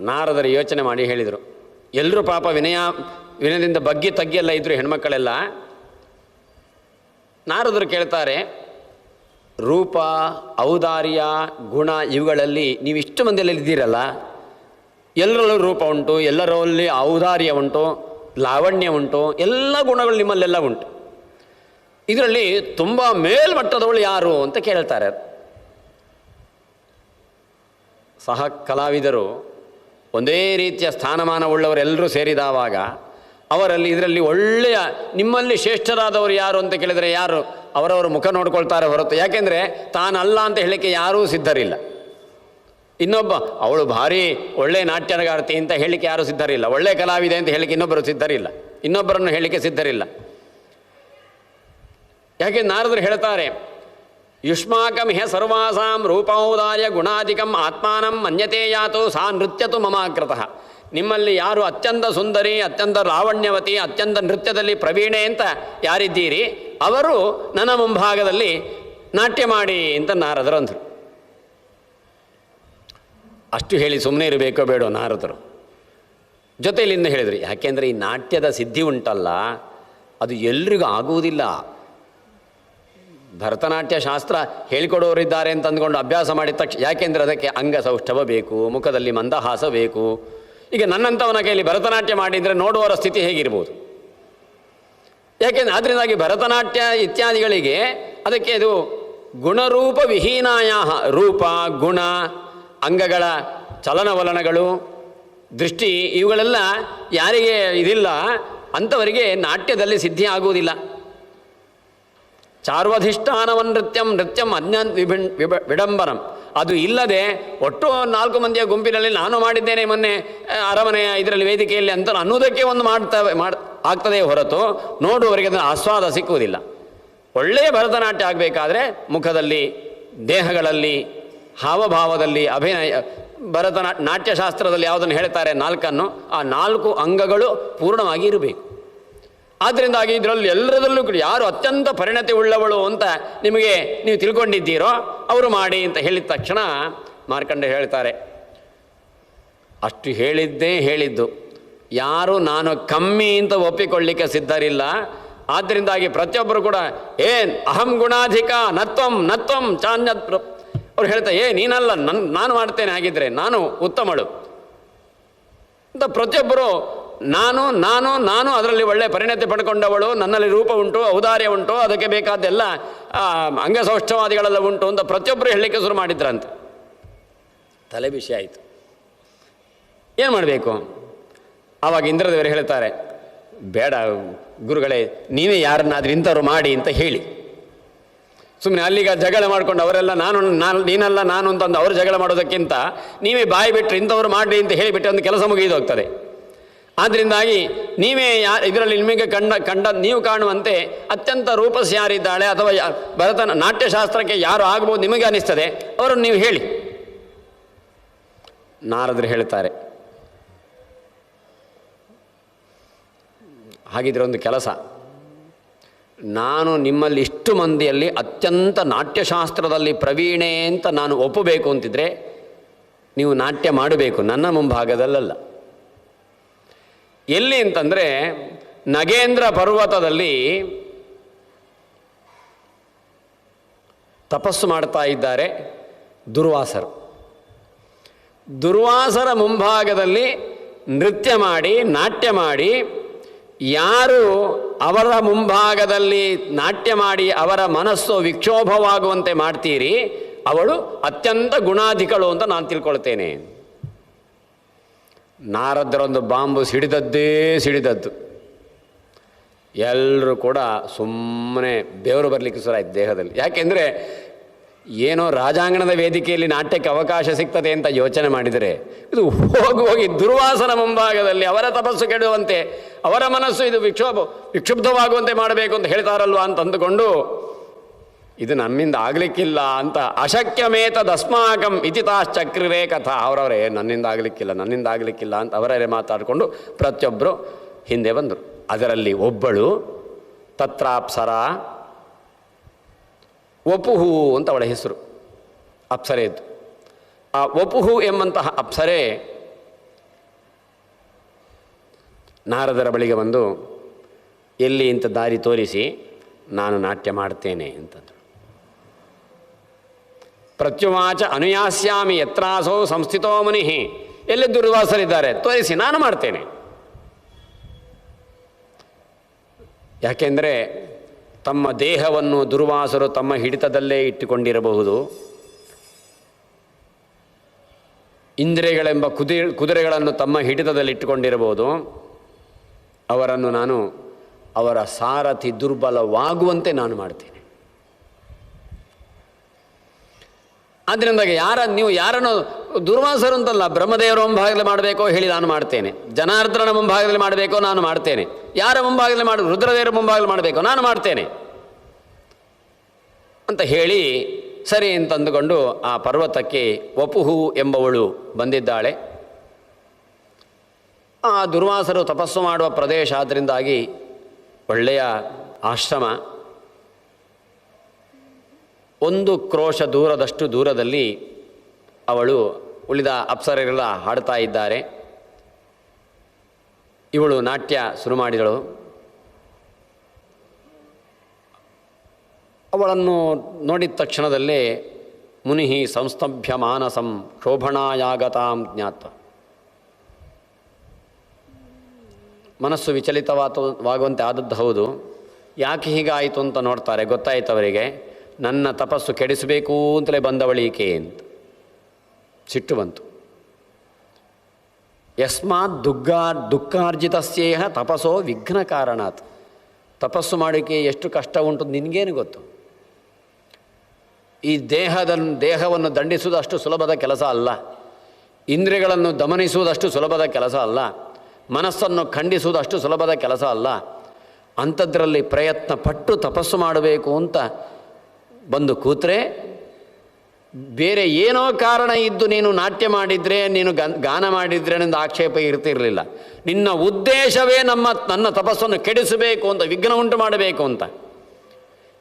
ನಾರದರು ಯೋಚನೆ ಮಾಡಿ ಹೇಳಿದರು. ಎಲ್ಲರೂ ಪಾಪ ವಿನಯದಿಂದ ಬಗ್ಗಿ ತಗ್ಗಿಯೆಲ್ಲ ಇದ್ದರು ಹೆಣ್ಮಕ್ಕಳೆಲ್ಲ. ನಾರದರು ಕೇಳ್ತಾರೆ, ರೂಪ, ಔದಾರ್ಯ, ಗುಣ ಇವುಗಳಲ್ಲಿ ನೀವು ಇಷ್ಟು ಮಂದಿಯಲ್ಲಿ ಇದ್ದೀರಲ್ಲ, ಎಲ್ಲರಲ್ಲೂ ರೂಪ ಉಂಟು, ಎಲ್ಲರಲ್ಲಿ ಔದಾರ್ಯ ಉಂಟು, ಲಾವಣ್ಯ ಉಂಟು, ಎಲ್ಲ ಗುಣಗಳು ನಿಮ್ಮಲ್ಲೆಲ್ಲ ಉಂಟು. ಇದರಲ್ಲಿ ತುಂಬ ಮೇಲ್ಮಟ್ಟದವಳು ಯಾರು ಅಂತ ಕೇಳ್ತಾರೆ. ಸಹ ಕಲಾವಿದರು ಒಂದೇ ರೀತಿಯ ಸ್ಥಾನಮಾನವುಳ್ಳವರೆಲ್ಲರೂ ಸೇರಿದವಾಗ ಅವರಲ್ಲಿ ಇದರಲ್ಲಿ ಒಳ್ಳೆಯ ನಿಮ್ಮಲ್ಲಿ ಶ್ರೇಷ್ಠರಾದವರು ಯಾರು ಅಂತ ಕೇಳಿದರೆ ಯಾರು ಅವರವರು ಮುಖ ನೋಡ್ಕೊಳ್ತಾರೆ ಹೊರತು, ಯಾಕೆಂದರೆ ತಾನಲ್ಲ ಅಂತ ಹೇಳಲಿಕ್ಕೆ ಯಾರೂ ಸಿದ್ಧರಿಲ್ಲ. ಇನ್ನೊಬ್ಬ ಅವಳು ಭಾರಿ ಒಳ್ಳೆಯ ನಾಟ್ಯಗಾರ್ತಿ ಅಂತ ಹೇಳಲಿಕ್ಕೆ ಯಾರೂ ಸಿದ್ಧರಿಲ್ಲ. ಒಳ್ಳೆಯ ಕಲಾವಿದೆ ಅಂತ ಹೇಳಲಿಕ್ಕೆ ಇನ್ನೊಬ್ಬರು ಸಿದ್ಧರಿಲ್ಲ, ಇನ್ನೊಬ್ಬರನ್ನು ಹೇಳಲಿಕ್ಕೆ ಸಿದ್ಧರಿಲ್ಲ. ಯಾಕೆ ನಾರದರು ಹೇಳ್ತಾರೆ, ಯುಷ್ಮಾಕಂ ಹ್ಯ ಸರ್ವಾಸಾಂ ರೂಪೌದಾರ್ಯ ಗುಣಾಧಿಕಂ ಆತ್ಮಾನಂ ಮನ್ಯತೆ ಯಾತು ಸಾ ನೃತ್ಯತು ಮಮಾಕೃತಃ. ನಿಮ್ಮಲ್ಲಿ ಯಾರು ಅತ್ಯಂತ ಸುಂದರಿ, ಅತ್ಯಂತ ಲಾವಣ್ಯವತಿ, ಅತ್ಯಂತ ನೃತ್ಯದಲ್ಲಿ ಪ್ರವೀಣೆ ಅಂತ ಯಾರಿದ್ದೀರಿ ಅವರು ನನ್ನ ಮುಂಭಾಗದಲ್ಲಿ ನಾಟ್ಯ ಮಾಡಿ ಅಂತ ನಾರದರು ಅಂದರು. ಅಷ್ಟು ಹೇಳಿ ಸುಮ್ಮನೆ ಇರಬೇಕೋ ಬೇಡೋ ನಾರದರು. ಜೊತೆಯಲ್ಲಿಂದ ಹೇಳಿದರು, ಯಾಕೆಂದರೆ ಈ ನಾಟ್ಯದ ಸಿದ್ಧಿ ಉಂಟಲ್ಲ ಅದು ಎಲ್ರಿಗೂ ಆಗುವುದಿಲ್ಲ. ಭರತನಾಟ್ಯ ಶಾಸ್ತ್ರ ಹೇಳಿಕೊಡೋರಿದ್ದಾರೆ ಅಂತ ಅಂದ್ಕೊಂಡು ಅಭ್ಯಾಸ ಮಾಡಿದ ತಕ್ಷಣ, ಯಾಕೆಂದರೆ ಅದಕ್ಕೆ ಅಂಗಸೌಷ್ಠವ ಬೇಕು, ಮುಖದಲ್ಲಿ ಮಂದಹಾಸ ಬೇಕು. ಈಗ ನನ್ನಂಥವನ ಕೈಯಲ್ಲಿ ಭರತನಾಟ್ಯ ಮಾಡಿದರೆ ನೋಡುವವರ ಸ್ಥಿತಿ ಹೇಗಿರ್ಬೋದು? ಯಾಕೆಂದರೆ ಅದರಿಂದಾಗಿ ಭರತನಾಟ್ಯ ಇತ್ಯಾದಿಗಳಿಗೆ ಅದಕ್ಕೆ ಇದು ಗುಣರೂಪ ವಿಹೀನಾಯ, ರೂಪ, ಗುಣ, ಅಂಗಗಳ ಚಲನವಲನಗಳು, ದೃಷ್ಟಿ ಇವುಗಳೆಲ್ಲ ಯಾರಿಗೆ ಇದಿಲ್ಲ ಅಂಥವರಿಗೆ ನಾಟ್ಯದಲ್ಲಿ ಸಿದ್ಧಿ ಆಗುವುದಿಲ್ಲ. ನೃತ್ಯಂ ಅಜ್ಞಾನ್ ವಿಡಂಬರಂ, ಅದು ಇಲ್ಲದೆ ಒಟ್ಟು 4 ಮಂದಿಯ ಗುಂಪಿನಲ್ಲಿ ನಾನು ಮಾಡಿದ್ದೇನೆ ಮೊನ್ನೆ ಅರಮನೆಯ ಇದರಲ್ಲಿ ವೇದಿಕೆಯಲ್ಲಿ ಅಂತ ಅನ್ನೋದಕ್ಕೆ ಒಂದು ಆಗ್ತದೆ ಹೊರತು ನೋಡುವವರಿಗೆ ಅದನ್ನು ಆಸ್ವಾದ ಸಿಕ್ಕುವುದಿಲ್ಲ. ಒಳ್ಳೆಯ ಭರತನಾಟ್ಯ ಆಗಬೇಕಾದ್ರೆ ಮುಖದಲ್ಲಿ, ದೇಹಗಳಲ್ಲಿ, ಹಾವಭಾವದಲ್ಲಿ, ಅಭಿನಯ, ನಾಟ್ಯಶಾಸ್ತ್ರದಲ್ಲಿ ಯಾವುದನ್ನು ಹೇಳ್ತಾರೆ 4 ಆ 4 ಅಂಗಗಳು ಪೂರ್ಣವಾಗಿ ಇರಬೇಕು. ಆದ್ದರಿಂದಾಗಿ ಇದರಲ್ಲಿ ಎಲ್ಲರದಲ್ಲೂ ಯಾರು ಅತ್ಯಂತ ಪರಿಣತಿ ಉಳ್ಳವಳು ಅಂತ ನೀವು ತಿಳ್ಕೊಂಡಿದ್ದೀರೋ ಅವರು ಮಾಡಿ ಅಂತ ಹೇಳಿದ ತಕ್ಷಣ ಮಾರ್ಕಂಡ ಹೇಳ್ತಾರೆ, ಅಷ್ಟು ಹೇಳಿದ್ದು ಯಾರು ನಾನು ಕಮ್ಮಿ ಅಂತ ಒಪ್ಪಿಕೊಳ್ಳಿಕ್ಕೆ ಸಿದ್ಧರಿಲ್ಲ. ಆದ್ದರಿಂದಾಗಿ ಪ್ರತಿಯೊಬ್ಬರು ಕೂಡ ಅಹಂ ಗುಣಾಧಿಕ ನತ್ವಂ ಚಾನ್ಯತ್ ಅವ್ರು ಹೇಳ್ತಾರೆ, ನೀನಲ್ಲ, ನಾನು ಮಾಡ್ತೇನೆ, ಹಾಗಿದ್ರೆ ನಾನು ಉತ್ತಮಳು ಅಂತ ಪ್ರತಿಯೊಬ್ಬರು ನಾನು ಅದರಲ್ಲಿ ಒಳ್ಳೆಯ ಪರಿಣತಿ ಪಡ್ಕೊಂಡವಳು, ನನ್ನಲ್ಲಿ ರೂಪ ಉಂಟು, ಔದಾರ್ಯ ಉಂಟು, ಅದಕ್ಕೆ ಬೇಕಾದ್ದೆಲ್ಲ ಅಂಗಸೌಷ್ಠವಾದಿಗಳೆಲ್ಲ ಉಂಟು ಅಂತ ಪ್ರತಿಯೊಬ್ಬರು ಹೇಳಲಿಕ್ಕೆ ಶುರು ಮಾಡಿದ್ರಂತೆ. ತಲೆ ಬಿಸಿ ಆಯಿತು. ಏನು ಮಾಡಬೇಕು? ಆವಾಗ ಇಂದ್ರದೇವರು ಹೇಳ್ತಾರೆ, ಬೇಡ ಗುರುಗಳೇ, ನೀವೇ ಯಾರನ್ನಾದ್ರೂ ಇಂಥವ್ರು ಮಾಡಿ ಅಂತ ಹೇಳಿ. ಸುಮ್ಮನೆ ಅಲ್ಲಿಗ ಜಗಳ ಮಾಡ್ಕೊಂಡು ಅವರೆಲ್ಲ ನೀನಲ್ಲ ನಾನು ಅಂತಂದು ಅವರು ಜಗಳ ಮಾಡೋದಕ್ಕಿಂತ ನೀವೇ ಬಾಯಿ ಬಿಟ್ಟರೆ ಇಂಥವ್ರು ಮಾಡಿ ಅಂತ ಹೇಳಿಬಿಟ್ಟು ಒಂದು ಕೆಲಸ ಮುಗಿದೋಗ್ತದೆ. ಆದ್ದರಿಂದಾಗಿ ನೀವೇ ಇದರಲ್ಲಿ ನಿಮಗೆ ನೀವು ಕಾಣುವಂತೆ ಅತ್ಯಂತ ರೂಪಸ್ ಯಾರಿದ್ದಾಳೆ ಅಥವಾ ನಾಟ್ಯಶಾಸ್ತ್ರಕ್ಕೆ ಯಾರು ಆಗ್ಬೋದು ನಿಮಗೆ ಅನಿಸ್ತದೆ ಅವರನ್ನು ನೀವು ಹೇಳಿ. ನಾರದರು ಹೇಳ್ತಾರೆ, ಹಾಗಿದ್ರೆ ಒಂದು ಕೆಲಸ, ನಾನು ನಿಮ್ಮಲ್ಲಿ ಇಷ್ಟು ಮಂದಿಯಲ್ಲಿ ಅತ್ಯಂತ ನಾಟ್ಯಶಾಸ್ತ್ರದಲ್ಲಿ ಪ್ರವೀಣೆ ಅಂತ ನಾನು ಒಪ್ಪಬೇಕು ಅಂತಿದ್ರೆ ನೀವು ನಾಟ್ಯ ಮಾಡಬೇಕು, ನನ್ನ ಮುಂಭಾಗದಲ್ಲ. ಎಲ್ಲಿ ಅಂತಂದರೆ ನಗೇಂದ್ರ ಪರ್ವತದಲ್ಲಿ ತಪಸ್ಸು ಮಾಡ್ತಾ ಇದ್ದಾರೆ ದುರ್ವಾಸರ ಮುಂಭಾಗದಲ್ಲಿ ನೃತ್ಯ ಮಾಡಿ, ನಾಟ್ಯ ಮಾಡಿ, ಯಾರು ಅವರ ಮುಂಭಾಗದಲ್ಲಿ ನಾಟ್ಯ ಮಾಡಿ ಅವರ ಮನಸ್ಸು ವಿಕ್ಷೋಭವಾಗುವಂತೆ ಮಾಡ್ತೀರಿ ಅವಳು ಅತ್ಯಂತ ಗುಣಾಧಿಕಳು ಅಂತ ನಾನು ತಿಳ್ಕೊಳ್ತೇನೆ. ನಾರದರೊಂದು ಬಾಂಬು ಸಿಡಿದದ್ದು. ಎಲ್ಲರೂ ಕೂಡ ಸುಮ್ಮನೆ ಬೆವರು ಬರಲಿಕ್ಕೆ ಶುರುವಾಯಿತು ದೇಹದಲ್ಲಿ. ಯಾಕೆಂದರೆ ಏನೋ ರಾಜಾಂಗಣದ ವೇದಿಕೆಯಲ್ಲಿ ನಾಟ್ಯಕ್ಕೆ ಅವಕಾಶ ಸಿಗ್ತದೆ ಅಂತ ಯೋಚನೆ ಮಾಡಿದರೆ ಇದು ಹೋಗಿ ದುರ್ವಾಸನ ಮುಂಭಾಗದಲ್ಲಿ ಅವರ ತಪಸ್ಸು ಕೆಡುವಂತೆ, ಅವರ ಮನಸ್ಸು ಇದು ವಿಕ್ಷುಬ್ಧವಾಗುವಂತೆ ಮಾಡಬೇಕು ಅಂತ ಹೇಳ್ತಾರಲ್ವ ಅಂತ ಅಂದುಕೊಂಡು ಇದು ನಮ್ಮಿಂದ ಆಗಲಿಕ್ಕಿಲ್ಲ ಅಂತ ಅಶಕ್ಯಮೇತದಸ್ಮಾಕಂ ಇತಿತಾಶ್ಚಕ್ರಿರೇ ಕಥಾ. ಅವರವರೇ ನನ್ನಿಂದ ಆಗಲಿಕ್ಕಿಲ್ಲ ಅಂತ ಅವರವರೇ ಮಾತಾಡಿಕೊಂಡು ಪ್ರತಿಯೊಬ್ಬರು ಹಿಂದೆ ಬಂದರು. ಅದರಲ್ಲಿ ಒಬ್ಬಳು ತತ್ರಾಪ್ಸರ, ವಪುಹು ಅಂತ ಅವಳ ಹೆಸರು, ಅಪ್ಸರೆಯದ್ದು. ಆ ವಪುಹು ಎಂಬಂತಹ ಅಪ್ಸರೆ ನಾರದರ ಬಳಿಗೆ ಬಂದು ಎಲ್ಲಿ ಇಂಥ ದಾರಿ ತೋರಿಸಿ ನಾನು ನಾಟ್ಯ ಮಾಡ್ತೇನೆ ಅಂತಂದರು. ಪ್ರತ್ಯುವಾಚ ಅನುಯಾಸ್ಯಾಮಿ ಯತ್ರಾಸೋ ಸಂಸ್ಥಿತೋ ಮುನಿ, ಎಲ್ಲಿ ದುರ್ವಾಸರಿದ್ದಾರೆ ತೋರಿಸಿ ನಾನು ಮಾಡ್ತೇನೆ. ಯಾಕೆಂದರೆ ತಮ್ಮ ದೇಹವನ್ನು ದುರ್ವಾಸರು ತಮ್ಮ ಹಿಡಿತದಲ್ಲೇ ಇಟ್ಟುಕೊಂಡಿರಬಹುದು. ಇಂದ್ರಿಯಗಳೆಂಬ ಕುದುರೆಗಳನ್ನು ತಮ್ಮ ಹಿಡಿತದಲ್ಲಿ ಇಟ್ಟುಕೊಂಡಿರಬಹುದು. ಅವರನ್ನು ನಾನು ಅವರ ಸಾರಥಿ ದುರ್ಬಲವಾಗುವಂತೆ ನಾನು ಮಾಡ್ತೇನೆ. ಆದ್ದರಿಂದ ನೀವು ಯಾರನ್ನು ದುರ್ವಾಸರು ಅಂತಲ್ಲ, ಬ್ರಹ್ಮದೇವರ ಮುಂಭಾಗದಲ್ಲಿ ಮಾಡಬೇಕೋ ಹೇಳಿ ನಾನು ಮಾಡ್ತೇನೆ, ಜನಾರ್ದನ ಮುಂಭಾಗದಲ್ಲಿ ಮಾಡಬೇಕೋ ನಾನು ಮಾಡ್ತೇನೆ, ಯಾರ ಮುಂಭಾಗದಲ್ಲಿ ರುದ್ರದೇವರ ಮುಂಭಾಗದಲ್ಲಿ ಮಾಡಬೇಕೋ ನಾನು ಮಾಡ್ತೇನೆ ಅಂತ ಹೇಳಿ ಸರಿ ಅಂತಂದುಕೊಂಡು ಆ ಪರ್ವತಕ್ಕೆ ವಪುಹು ಎಂಬವಳು ಬಂದಿದ್ದಾಳೆ. ಆ ದುರ್ವಾಸರು ತಪಸ್ಸು ಮಾಡುವ ಪ್ರದೇಶ ಆದ್ದರಿಂದಾಗಿ ಒಳ್ಳೆಯ ಆಶ್ರಮ. 1 ಕ್ರೋಶ ದೂರದಷ್ಟು ದೂರದಲ್ಲಿ ಅವಳು ಉಳಿದ ಅಪ್ಸರೆಲ್ಲ ಹಾಡ್ತಾ ಇದ್ದಾರೆ. ಇವಳು ನಾಟ್ಯ ಶುರು ಮಾಡಿದಳು. ಅವಳನ್ನು ನೋಡಿದ ತಕ್ಷಣದಲ್ಲೇ ಮುನಿ ಸಂಸ್ತಭ್ಯ ಮಾನಸಂ ಶೋಭಣಾಯಾಗತಾಂ ಜ್ಞಾತ್ವ, ಮನಸ್ಸು ವಿಚಲಿತವಾಗುವಂತೆ ಆದದ್ದು ಹೌದು. ಯಾಕೆ ಹೀಗಾಯಿತು ಅಂತ ನೋಡ್ತಾರೆ. ಗೊತ್ತಾಯಿತು ಅವರಿಗೆ, ನನ್ನ ತಪಸ್ಸು ಕೆಡಿಸಬೇಕು ಅಂತಲೇ ಬಂದವಳೀಕೆ ಅಂತ ಸಿಟ್ಟು ಬಂತು. ಯಸ್ಮಾತ್ ದುಃಖಾರ್ಜಿತಸ್ಯೇಹ ತಪಸ್ಸೋ ವಿಘ್ನ ಕಾರಣಾತ್. ತಪಸ್ಸು ಮಾಡೋಕ್ಕೆ ಎಷ್ಟು ಕಷ್ಟ ಉಂಟು ನಿನಗೇನು ಗೊತ್ತು. ಈ ದೇಹವನ್ನು ದಂಡಿಸುವುದು ಅಷ್ಟು ಸುಲಭದ ಕೆಲಸ ಅಲ್ಲ. ಇಂದ್ರಿಯಗಳನ್ನು ದಮನಿಸುವುದಷ್ಟು ಸುಲಭದ ಕೆಲಸ ಅಲ್ಲ. ಮನಸ್ಸನ್ನು ಖಂಡಿಸುವುದು ಅಷ್ಟು ಸುಲಭದ ಕೆಲಸ ಅಲ್ಲ. ಅಂಥದ್ರಲ್ಲಿ ಪ್ರಯತ್ನ ಪಟ್ಟು ತಪಸ್ಸು ಮಾಡಬೇಕು ಅಂತ ಬಂದು ಕೂತ್ರೆ, ಬೇರೆ ಏನೋ ಕಾರಣ ಇದ್ದು ನೀನು ನಾಟ್ಯ ಮಾಡಿದರೆ, ನೀನು ಗಾನ ಮಾಡಿದರೆ ಅನ್ನೋ ಆಕ್ಷೇಪ ಇರ್ತಿರಲಿಲ್ಲ. ನಿನ್ನ ಉದ್ದೇಶವೇ ನನ್ನ ತಪಸ್ಸನ್ನು ಕೆಡಿಸಬೇಕು ಅಂತ, ವಿಘ್ನ ಉಂಟು ಮಾಡಬೇಕು ಅಂತ.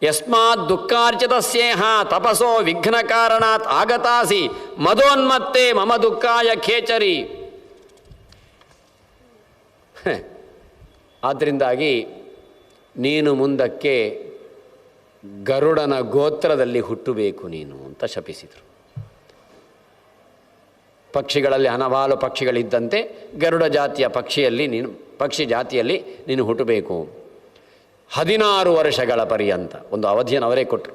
ಯಸ್ಮಾತ್ ದುಃಖಾರ್ಚಿತಸ್ಯೇಹ ತಪಸೋ ವಿಘ್ನ ಕಾರಣಾತ್ ಆಗತಾಸಿ ಮದೋನ್ಮತ್ತೆ ಮಮ ದುಃಖಾಯ ಖೇಚರಿ. ಆದ್ದರಿಂದಾಗಿ ನೀನು ಮುಂದಕ್ಕೆ ಗರುಡನ ಗೋತ್ರದಲ್ಲಿ ಹುಟ್ಟಬೇಕು ನೀನು ಅಂತ ಶಪಿಸಿದರು. ಪಕ್ಷಿಗಳಲ್ಲಿ ಹಲವಾರು ಪಕ್ಷಿಗಳಿದ್ದಂತೆ ಗರುಡ ಜಾತಿಯ ಪಕ್ಷಿ ಜಾತಿಯಲ್ಲಿ ನೀನು ಹುಟ್ಟಬೇಕು. 16 ವರ್ಷಗಳ ಪರ್ಯಂತ ಒಂದು ಅವಧಿಯನ್ನು ಅವರೇ ಕೊಟ್ಟರು.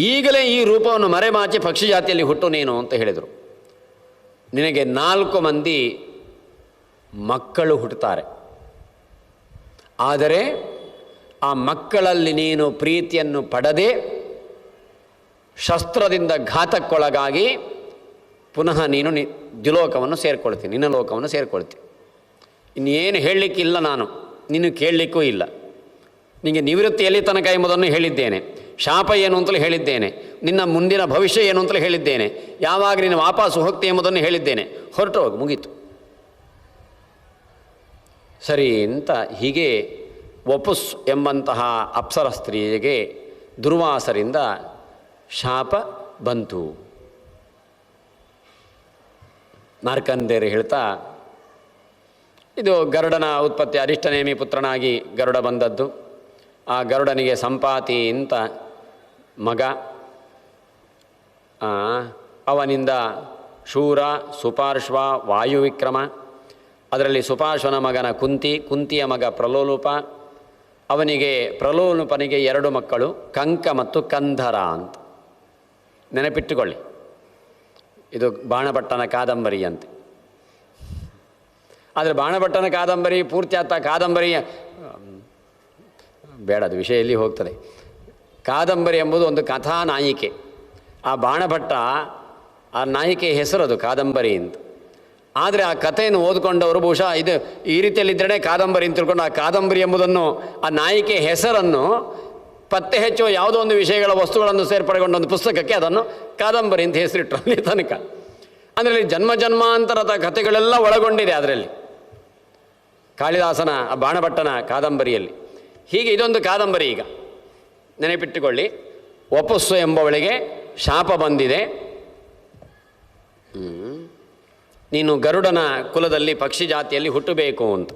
ಈಗಲೇ ಈ ರೂಪವನ್ನು ಮರೆಮಾಚಿ ಪಕ್ಷಿ ಜಾತಿಯಲ್ಲಿ ಹುಟ್ಟು ನೀನು ಅಂತ ಹೇಳಿದರು. ನಿನಗೆ 4 ಮಂದಿ ಮಕ್ಕಳು ಹುಟ್ಟುತ್ತಾರೆ. ಆದರೆ ಆ ಮಕ್ಕಳಲ್ಲಿ ನೀನು ಪ್ರೀತಿಯನ್ನು ಪಡೆದೇ ಶಸ್ತ್ರದಿಂದ ಘಾತಕ್ಕೊಳಗಾಗಿ ಪುನಃ ನೀನು ದ್ಯುಲೋಕವನ್ನು ಸೇರಿಕೊಳ್ತೀನಿ, ನಿನ್ನ ಲೋಕವನ್ನು ಸೇರಿಕೊಳ್ತೀನಿ. ಇನ್ನೇನು ಹೇಳಲಿಕ್ಕಿಲ್ಲ, ನಾನು ನೀನು ಕೇಳಲಿಕ್ಕೂ ಇಲ್ಲ. ನಿನಗೆ ನಿವೃತ್ತಿ ಎಲ್ಲಿ ತನಕ ಎಂಬುದನ್ನು ಹೇಳಿದ್ದೇನೆ, ಶಾಪ ಏನು ಅಂತಲೂ ಹೇಳಿದ್ದೇನೆ, ನಿನ್ನ ಮುಂದಿನ ಭವಿಷ್ಯ ಏನು ಅಂತಲೂ ಹೇಳಿದ್ದೇನೆ, ಯಾವಾಗ ನೀನು ವಾಪಸ್ಸು ಹೋಗ್ತಿ ಎಂಬುದನ್ನು ಹೇಳಿದ್ದೇನೆ. ಹೊರಟು ಹೋಗು, ಮುಗೀತು. ಸರಿ ಅಂತ ಹೀಗೆ ವಪುಸ್ ಎಂಬಂತಹ ಅಪ್ಸರ ಸ್ತ್ರೀಗೆ ದುರ್ವಾಸರಿಂದ ಶಾಪ ಬಂತು. ಮಾರ್ಕಂಡೇಯರು ಹೇಳ್ತಾ, ಇದು ಗರುಡನ ಉತ್ಪತ್ತಿ. ಅರಿಷ್ಟನೇಮಿ ಪುತ್ರನಾಗಿ ಗರುಡ ಬಂದದ್ದು. ಆ ಗರುಡನಿಗೆ ಸಂಪಾತಿ ಅಂತ ಮಗ. ಅವನಿಂದ ಶೂರ, ಸುಪಾರ್ಶ್ವ, ವಾಯುವಿಕ್ರಮ. ಅದರಲ್ಲಿ ಸುಪಾರ್ಶ್ವನ ಮಗನ ಕುಂತಿಯ ಮಗ ಪ್ರಲೋಲುಪ. ಪ್ರಲೋಲುಪನಿಗೆ 2 ಮಕ್ಕಳು, ಕಂಕ ಮತ್ತು ಕಂಧರ ಅಂತ. ನೆನಪಿಟ್ಟುಕೊಳ್ಳಿ, ಇದು ಬಾಣಭಟ್ಟನ ಕಾದಂಬರಿ ಅಂತೆ. ಆದರೆ ಬಾಣಭಟ್ಟನ ಕಾದಂಬರಿ ಪೂರ್ತಿ ಆತ ಕಾದಂಬರಿ ಬೇಡ, ಅದು ವಿಷಯ ಎಲ್ಲಿ ಹೋಗ್ತದೆ. ಕಾದಂಬರಿ ಎಂಬುದು ಒಂದು ಕಥಾನಾಯಿಕೆ. ಆ ಬಾಣಭಟ್ಟ ಆ ನಾಯಿಕೆ ಹೆಸರು ಅದು ಕಾದಂಬರಿ ಅಂತ. ಆದರೆ ಆ ಕಥೆಯನ್ನು ಓದ್ಕೊಂಡವರು ಬಹುಶಃ ಇದು ಈ ರೀತಿಯಲ್ಲಿದ್ದರೆ ಕಾದಂಬರಿ ಅಂತ ತಿಳ್ಕೊಂಡು ಆ ಕಾದಂಬರಿ ಎಂಬುದನ್ನು, ಆ ನಾಯಿಕೆ ಹೆಸರನ್ನು ಪತ್ತೆ ಹಚ್ಚುವ ಯಾವುದೋ ಒಂದು ವಿಷಯಗಳ ವಸ್ತುಗಳನ್ನು ಸೇರ್ಪಡೆಗೊಂಡ ಒಂದು ಪುಸ್ತಕಕ್ಕೆ ಅದನ್ನು ಕಾದಂಬರಿ ಅಂತ ಹೆಸರಿಟ್ಟರು ಅಲ್ಲಿ ತನಕ. ಅದರಲ್ಲಿ ಜನ್ಮಾಂತರದ ಕಥೆಗಳೆಲ್ಲ ಒಳಗೊಂಡಿದೆ ಅದರಲ್ಲಿ, ಕಾಳಿದಾಸನ ಆ ಬಾಣಭಟ್ಟನ ಕಾದಂಬರಿಯಲ್ಲಿ. ಹೀಗೆ ಇದೊಂದು ಕಾದಂಬರಿ. ಈಗ ನೆನಪಿಟ್ಟುಕೊಳ್ಳಿ, ವಪುಸ್ಸು ಎಂಬವಳಿಗೆ ಶಾಪ ಬಂದಿದೆ. ನೀನು ಗರುಡನ ಕುಲದಲ್ಲಿ ಪಕ್ಷಿ ಜಾತಿಯಲ್ಲಿ ಹುಟ್ಟಬೇಕು ಅಂತ.